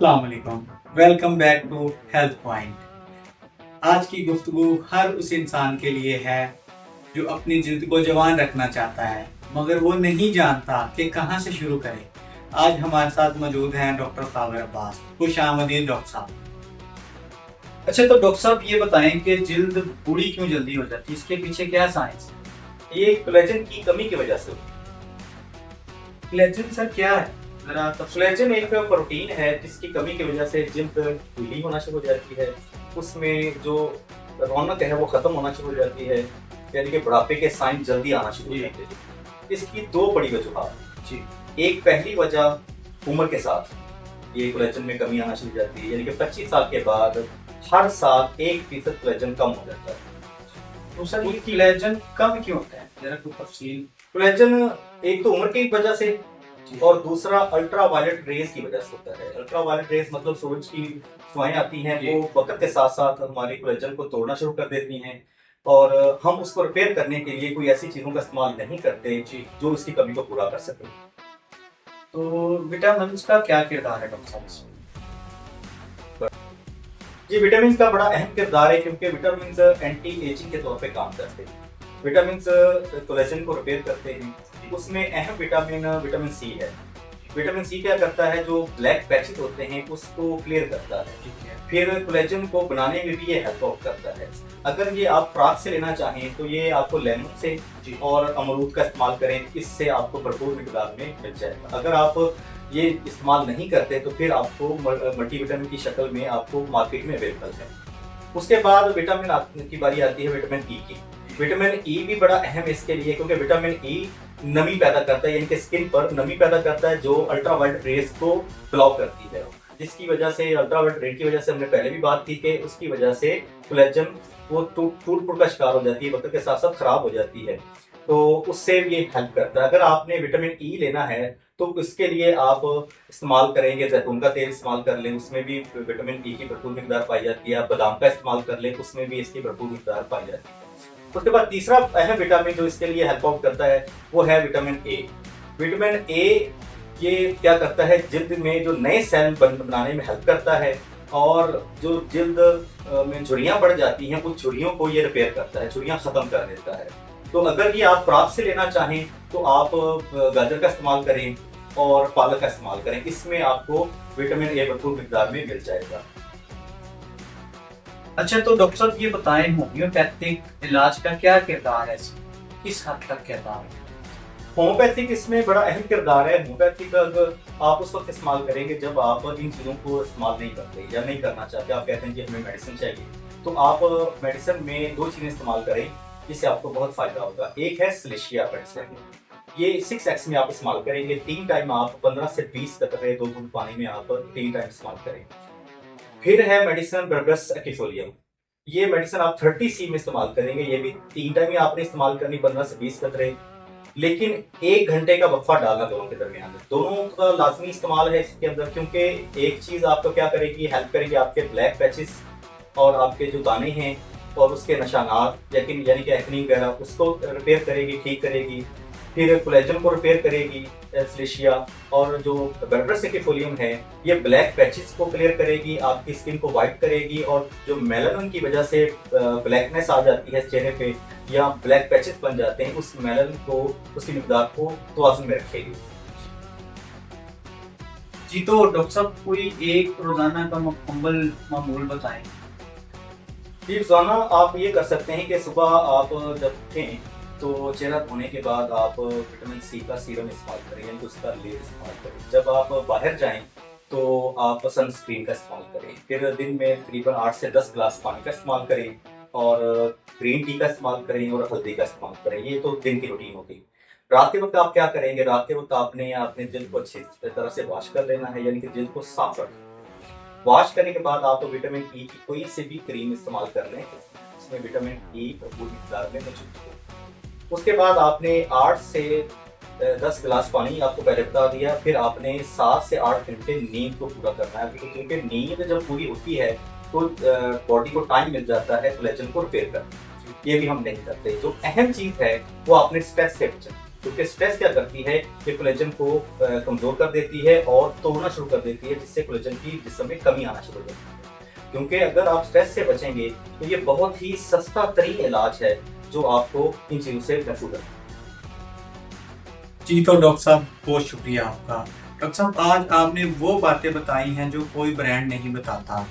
अस्सलाम वालेकुम। Welcome back to Health Point. आज की गुफ्तगू हर उस इंसान के लिए है जो अपनी जिल्द को जवान रखना चाहता है मगर वो नहीं जानता कि कहाँ से शुरू करे। आज हमारे साथ मौजूद हैं डॉक्टर साबिर अब्बास। खुश आमदीद डॉक्टर साहब। अच्छा, तो डॉक्टर साहब ये बताएं कि जिल्द बूढ़ी क्यों जल्दी हो जाती है, इसके पीछे क्या साइंस है? ये कोलेजन की कमी की वजह से होती कोलेजन सर क्या है, जरा है। कोलेजन एक प्रोटीन है जिसकी कमी की वजह से जिल्द पीली होना शुरू हो जाती है। उसमें जो रौनक है वो खत्म होना शुरू हो जाती है, यानी कि बुढ़ापे के साइन जल्दी आना शुरू हो जाते हैं। इसकी दो बड़ी वजूहत जी। एक पहली वजह उम्र के साथ ये कोलेजन में कमी आना शुरू हो जाती है, यानी कि 25 साल के बाद हर साल 1% कोलेजन कम हो जाता है। तो सर ये कोलेजन कम क्यों होता है, जरा कुछ तफसील। कोलेजन एक तो उम्र की वजह से और दूसरा अल्ट्रा वायलेट रेज की वजह से होता है। अल्ट्रा वायलेट रेज मतलब सूरज की शुआएं आती हैं, वो वक्त के साथ साथ हमारे कोलेजन को तोड़ना शुरू कर देती हैं और हम उसको रिपेयर करने के लिए कोई ऐसी चीजों का इस्तेमाल नहीं करते जो इसकी कमी को पूरा कर सके। तो विटामिन का क्या किरदार है डॉक्टर साहब? ये विटामिन का बड़ा अहम किरदार है क्योंकि विटामिन एंटी एजिंग के तौर पे काम करते हैं। विटामिन कोलेजन को रिपेयर करते हैं। उसमें अहम विटामिन सी है। विटामिन सी क्या करता है, जो ब्लैक पैचेस होते हैं उसको क्लियर करता है। फिर कोलेजन को बनाने में भी ये हेल्प आउट करता है। अगर ये आप फ्राक से लेना चाहें तो ये आपको लेमन से और अमरूद का इस्तेमाल करें, इससे आपको भरपूर मिकदार में मिल जाएगा। अगर आप ये इस्तेमाल नहीं करते तो फिर आपको मल्टीविटामिन की शक्ल में आपको मार्केट में अवेलेबल है। उसके बाद विटामिन की बारी आती है विटामिन ई की। विटामिन ई भी बड़ा अहम है इसके लिए क्योंकि विटामिन ई नमी पैदा करता है, यानी कि स्किन पर नमी पैदा करता है जो अल्ट्रावायलेट रेज को ब्लॉक करती है, जिसकी वजह से अल्ट्रावायलेट रेज की वजह से हमने पहले भी बात की कि उसकी वजह से कोलेजन वो टूट फूट का शिकार हो जाती है, वक्त के साथ साथ खराब हो जाती है। तो उससे ये हेल्प करता है। अगर आपने विटामिन ई लेना है तो इसके लिए आप इस्तेमाल करेंगे, जैतून का तेल इस्तेमाल कर लें, उसमें भी विटामिन ई की भरपूर मिकदार पाई जाती है। बादाम का इस्तेमाल कर लें, उसमें भी इसकी भरपूर मिकदार पाई जाती है। उसके बाद तीसरा अहम विटामिन जो इसके लिए हेल्प आउट करता है वो है विटामिन ए। विटामिन ए ये क्या करता है, जिल्द में जो नए सेल बनाने में हेल्प करता है और जो जिल्द में झुर्रियां बढ़ जाती हैं उस झुर्रियों को ये रिपेयर करता है, झुर्रियां खत्म कर देता है। तो अगर ये आप प्राप्त से लेना चाहें तो आप गाजर का इस्तेमाल करें और पालक का इस्तेमाल करें, इसमें आपको विटामिन ए भरपूर मिकदार में मिल जाएगा। अच्छा, तो डॉक्टर साहब ये बताएं होम्योपैथिक इलाज का क्या किरदार है, किस हद तक किरदार है? होम्योपैथिक इसमें बड़ा अहम किरदार है। होम्योपैथिक अगर आप उस वक्त इस्तेमाल करेंगे जब आप इन चीज़ों को इस्तेमाल नहीं करते या नहीं करना चाहते, आप कहते हैं कि हमें मेडिसिन चाहिए, तो आप मेडिसिन में दो चीज़ें इस्तेमाल करें जिससे आपको बहुत फायदा होगा। एक है सिलेशिया मेडिसिन, ये 6x में आप इस्तेमाल करेंगे। 3 टाइम आप 15 से 20 कतरे 2 बूंद पानी में आप 3 टाइम इस्तेमाल करें। फिर है मेडिसिन बर्बरस एक्टिफोलियम, ये मेडिसिन आप 30C में इस्तेमाल करेंगे। ये भी 3 टाइम ही आपने इस्तेमाल करनी, 15 से 20 कतरे, लेकिन 1 घंटे का वक्फा डालना दोनों के दरमियान। दोनों का लाजमी इस्तेमाल है इसके अंदर, क्योंकि एक चीज़ आपको क्या करेगी, हेल्प करेगी आपके ब्लैक पैचेस और आपके जो दाने हैं और उसके निशानात यानी कि एक्नी वगैरह, उसको रिपेयर करेगी, ठीक करेगी। फिर कोलेजन को रिपेयर करेगी सिलेशिया, और जो बर्बरस एक्टिफोलियम है ये ब्लैक पैचेस को क्लियर करेगी, आपकी स्किन को वाइट करेगी और जो मेलानिन की वजह से ब्लैकनेस आ जाती है चेहरे पे या ब्लैक पैचेस बन जाते हैं, उस मेलानिन को, उसकी मिकदार को तवाज़ुन में रखेगी। जी, तो डॉक्टर साहब कोई एक रोजाना का मुकम्मल मामूल बताएं। जी, रोजाना आप ये कर सकते हैं कि सुबह आप जब उठें तो चेहरा धोने के बाद आप विटामिन सी का सीरम इस्तेमाल करें, यानी कि उसका लेप इस्तेमाल करें। जब आप बाहर जाएं तो आप सनस्क्रीन का इस्तेमाल करें। फिर दिन में तकरीबन 8 से 10 गिलास पानी का इस्तेमाल करें और ग्रीन टी का इस्तेमाल करें और हल्दी का इस्तेमाल करें। ये तो दिन की रूटीन होगी। रात के वक्त आप क्या करेंगे, रात के वक्त आपने अपने जिल्द को अच्छी तरह से वॉश कर लेना है, यानी कि जिल्द को साफ रखना। वॉश करने के बाद आप विटामिन ई की कोई से भी क्रीम इस्तेमाल कर लें, इसमें विटामिन ई भरपूर मिकदार में मौजूद हो। उसके बाद आपने 8 से 10 गिलास पानी आपको पहले बता दिया, फिर आपने 7 से 8 घंटे नींद को पूरा करना है, क्योंकि नींद जब पूरी होती है तो बॉडी को टाइम मिल जाता है कोलेजन को रिपेयर करने। ये भी हम नहीं करते। जो अहम चीज़ है वो आपने स्ट्रेस से बचना। क्योंकि स्ट्रेस क्या करती है कि कोलेजन को कमजोर कर देती है और तोड़ना शुरू कर देती है, जिससे कोलेजन की जिस्म में कमी आना शुरू हो जाती है। क्योंकि अगर आप स्ट्रेस से बचेंगे तो ये बहुत ही सस्ता तरीन इलाज है जो आपको इन चीज़ों से महफूज रखेगा। जी तो डॉक्टर साहब बहुत शुक्रिया आपका। डॉक्टर साहब आज आपने वो बातें बताई हैं जो कोई ब्रांड नहीं बताता।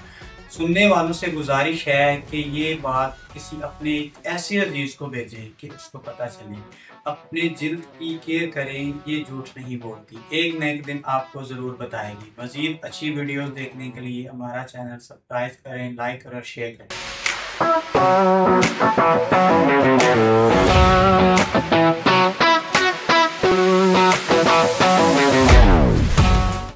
सुनने वालों से गुजारिश है कि ये बात किसी अपने ऐसे अजीज को भेजें कि उसको पता चले। अपने जिल्द की केयर करें, ये झूठ नहीं बोलती, एक न एक दिन आपको ज़रूर बताएगी। मज़ीद अच्छी वीडियोस देखने के लिए हमारा चैनल सब्सक्राइब करें, लाइक करें और शेयर करें।